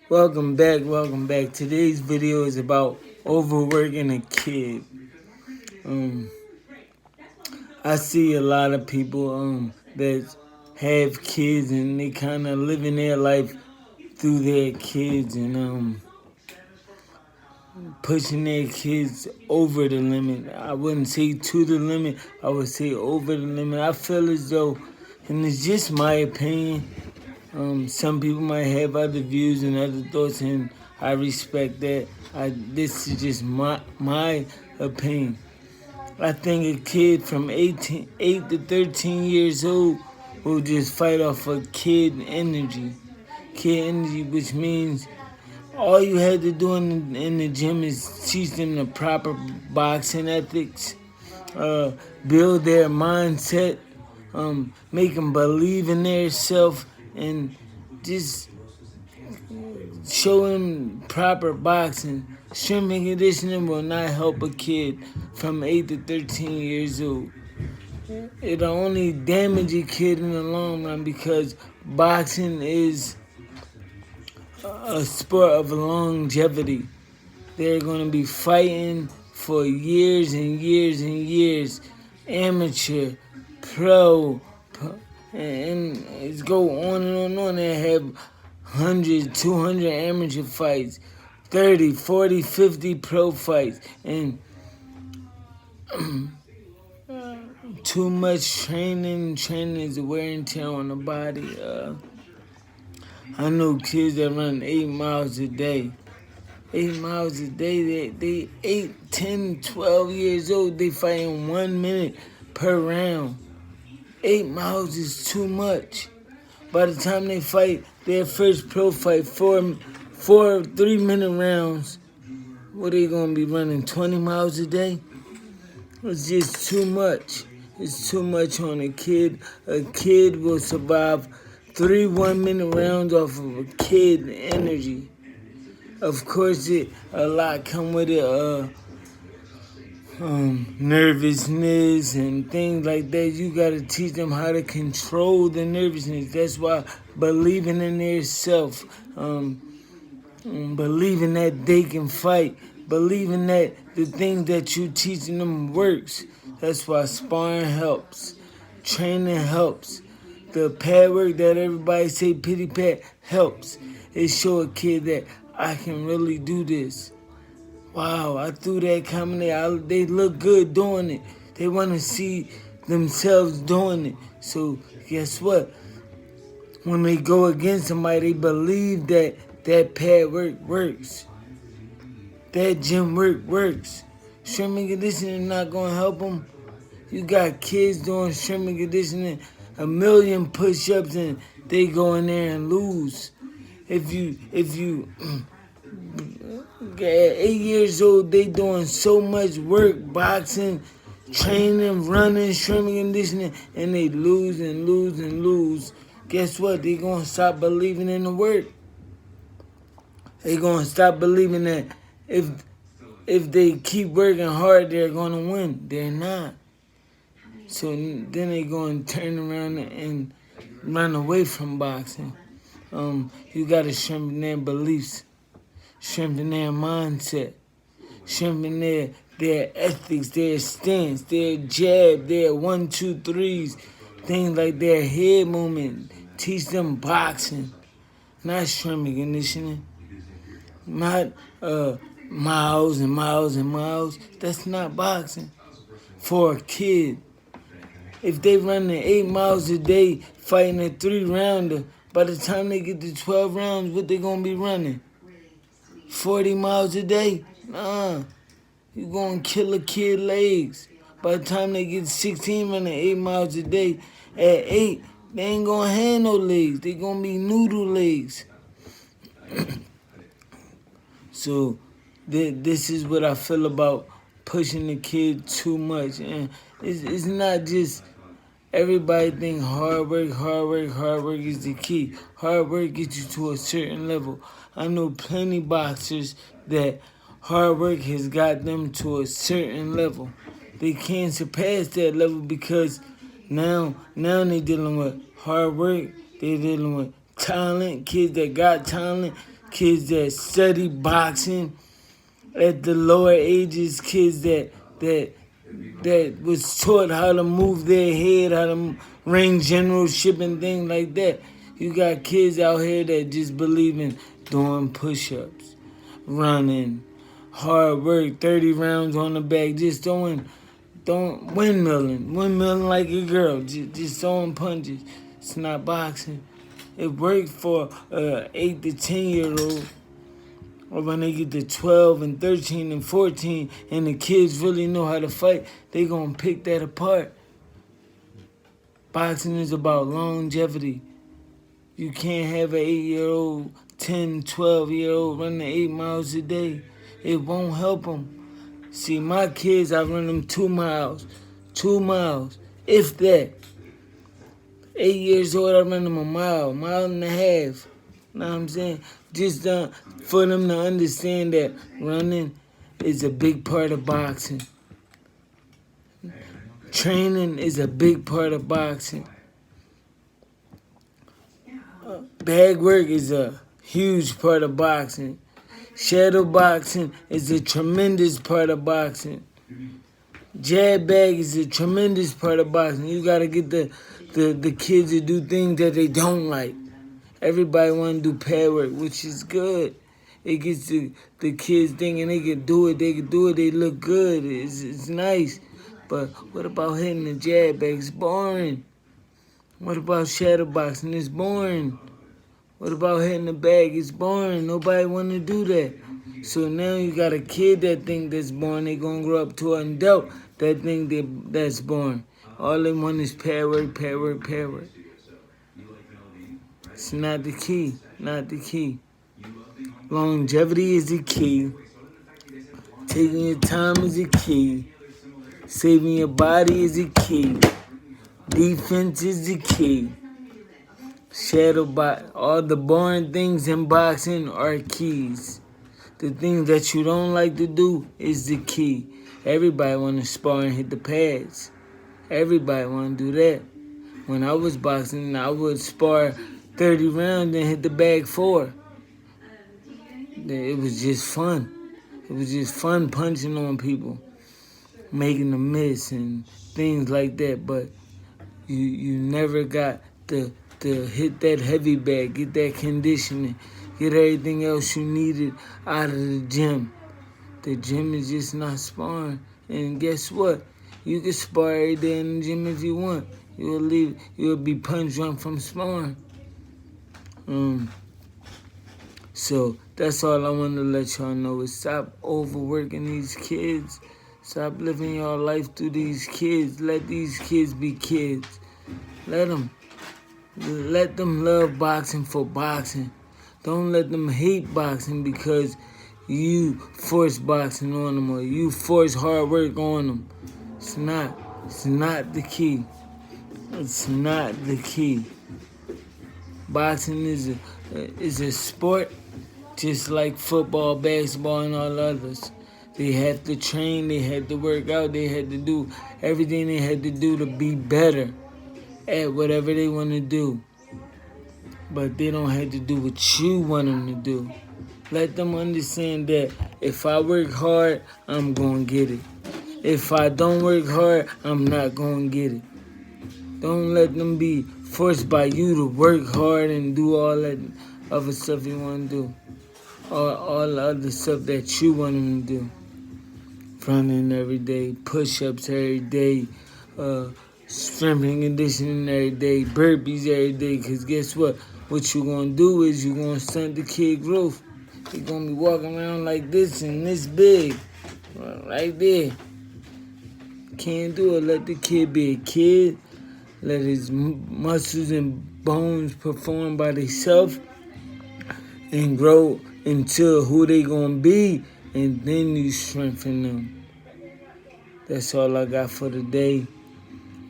Welcome back. Today's video is about overworking a kid. Um, I see a lot of people that have kids and they kind of living their life through their kids and pushing their kids over the limit. I wouldn't say to the limit, I would say over the limit. I feel as though, and it's just my opinion, some people might have other views and other thoughts, and I respect that. This is just my opinion. I think a kid from 8 to 13 years old will just fight off of kid energy, which means all you had to do in the gym is teach them the proper boxing ethics, build their mindset, make them believe in their self, and just show them proper boxing. Strength and conditioning will not help a kid from 8 to 13 years old. It'll only damage a kid in the long run because boxing is a sport of longevity. They're going to be fighting for years and years and years. Amateur, pro, and it's go on and on and on. They have 100, 200 amateur fights, 30, 40, 50 pro fights, and too much training. Training is a wear and tear on the body. I know kids that run 8 miles a day. 8 miles a day, they 8, 10, 12 years old, they fighting 1 minute per round. 8 miles is too much. By the time they fight their first pro fight, four 3-minute rounds, what are they gonna be running 20 miles a day? It's just too much. It's too much on a kid. A kid will survive 3 1-minute rounds off of a kid energy. Of course, a lot come with it, nervousness and things like that. You gotta teach them how to control the nervousness. That's why believing in their self, believing that they can fight, believing that the things that you teaching them works. That's why sparring helps, training helps. The pad work that everybody say pity pat helps. It show a kid that I can really do this. Wow, I threw that comment. They look good doing it. They want to see themselves doing it. So guess what? When they go against somebody, they believe that pad work works. That gym work works. Strength and conditioning not going to help them. You got kids doing strength and conditioning, 1,000,000 push-ups, and they go in there and lose. If you at 8 years old, they doing so much work, boxing, training, running, strength and conditioning, and they lose and lose and lose. Guess what? They gonna stop believing in the work. They gonna stop believing that if they keep working hard, they're gonna win. They're not. So then they gonna turn around and run away from boxing. You gotta strengthen their beliefs, strengthen their mindset, strengthen their ethics, their stance, their jab, their 1, 2, 3s, things like their head movement. Teach them boxing, not strength and conditioning, not miles and miles and miles. That's not boxing for a kid. If they running 8 miles a day, fighting a 3-rounder, by the time they get to 12 rounds, what they gonna be running? 40 miles a day? Nah, you gonna kill a kid legs. By the time they get 16 running 8 miles a day, at 8, they ain't gonna have no legs. They gonna be noodle legs. So this is what I feel about pushing the kid too much. And it's not just everybody think hard work is the key. Hard work gets you to a certain level. I know plenty boxers that hard work has got them to a certain level. They can't surpass that level because now they're dealing with hard work. They're dealing with talent, kids that got talent, kids that study boxing at the lower ages, kids that was taught how to move their head, how to ring generalship and things like that. You got kids out here that just believe in doing push-ups, running, hard work, 30 rounds on the back, just throwing windmilling like a girl, just throwing punches. It's not boxing. It worked for 8 to 10-year-old, or when they get to 12 and 13 and 14 and the kids really know how to fight, they gonna pick that apart. Boxing is about longevity. You can't have an 8-year-old, 10, 12-year-old running 8 miles a day. It won't help them. See, my kids, I run them 2 miles, if that. 8 years old, I run them a mile and a half. Know what I'm saying? Just for them to understand that running is a big part of boxing. Training is a big part of boxing. Bag work is a huge part of boxing. Shadow boxing is a tremendous part of boxing. Jab bag is a tremendous part of boxing. You gotta get the kids to do things that they don't like. Everybody want to do pad work, which is good. It gets the kids thinking they can do it, they look good, it's nice. But what about hitting the jab bag? It's boring. What about shadow boxing? It's boring. What about hitting the bag? It's boring. Nobody want to do that. So now you got a kid that think that's boring. They going to grow up to an adult that think that's boring. All they want is pad work. It's not the key. Longevity is the key. Taking your time is the key. Saving your body is the key. Defense is the key. Shadow box. All the boring things in boxing are keys. The things that you don't like to do is the key. Everybody want to spar and hit the pads. Everybody want to do that. When I was boxing, I would spar 30 rounds and hit the bag 4. It was just fun. It was just fun punching on people, making them miss and things like that. But you never got to hit that heavy bag, get that conditioning, get everything else you needed out of the gym. The gym is just not sparring. And guess what? You can spar every day in the gym if you want. You'll be punch drunk from sparring. So that's all I want to let y'all know is stop overworking these kids. Stop living your life through these kids. Let these kids be kids. Let them love boxing for boxing. Don't let them hate boxing because you force boxing on them or you force hard work on them. It's not the key. It's not the key. Boxing is a sport just like football, basketball, and all others. They had to train, they had to work out, they had to do everything they had to do to be better at whatever they want to do. But they don't have to do what you want them to do. Let them understand that if I work hard, I'm going to get it. If I don't work hard, I'm not going to get it. Don't let them be forced by you to work hard and do all that other stuff you want to do. All the other stuff that you want them to do. Running every day, push-ups every day, strength and conditioning every day, burpees every day. Because guess what? What you're going to do is you're going to stunt the kid growth. He's going to be walking around like this and this big. Right there. Can't do it. Let the kid be a kid. Let his muscles and bones perform by themselves and grow into who they going to be. And then you strengthen them. That's all I got for today.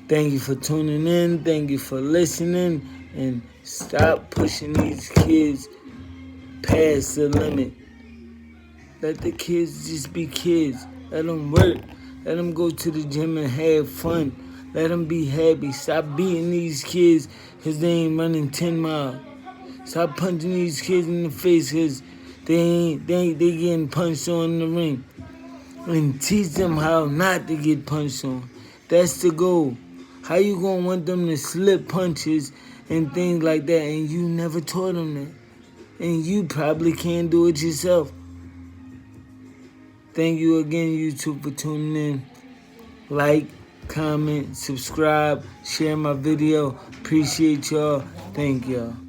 Thank you for tuning in. Thank you for listening. And stop pushing these kids past the limit. Let the kids just be kids. Let them work. Let them go to the gym and have fun. Let them be happy. Stop beating these kids because they ain't running 10 miles. Stop punching these kids in the face because they getting punched on in the ring. And teach them how not to get punched on. That's the goal. How you gonna want them to slip punches and things like that and you never taught them that? And you probably can't do it yourself. Thank you again, YouTube, for tuning in. Like, comment, subscribe, share my video. Appreciate y'all. Thank y'all.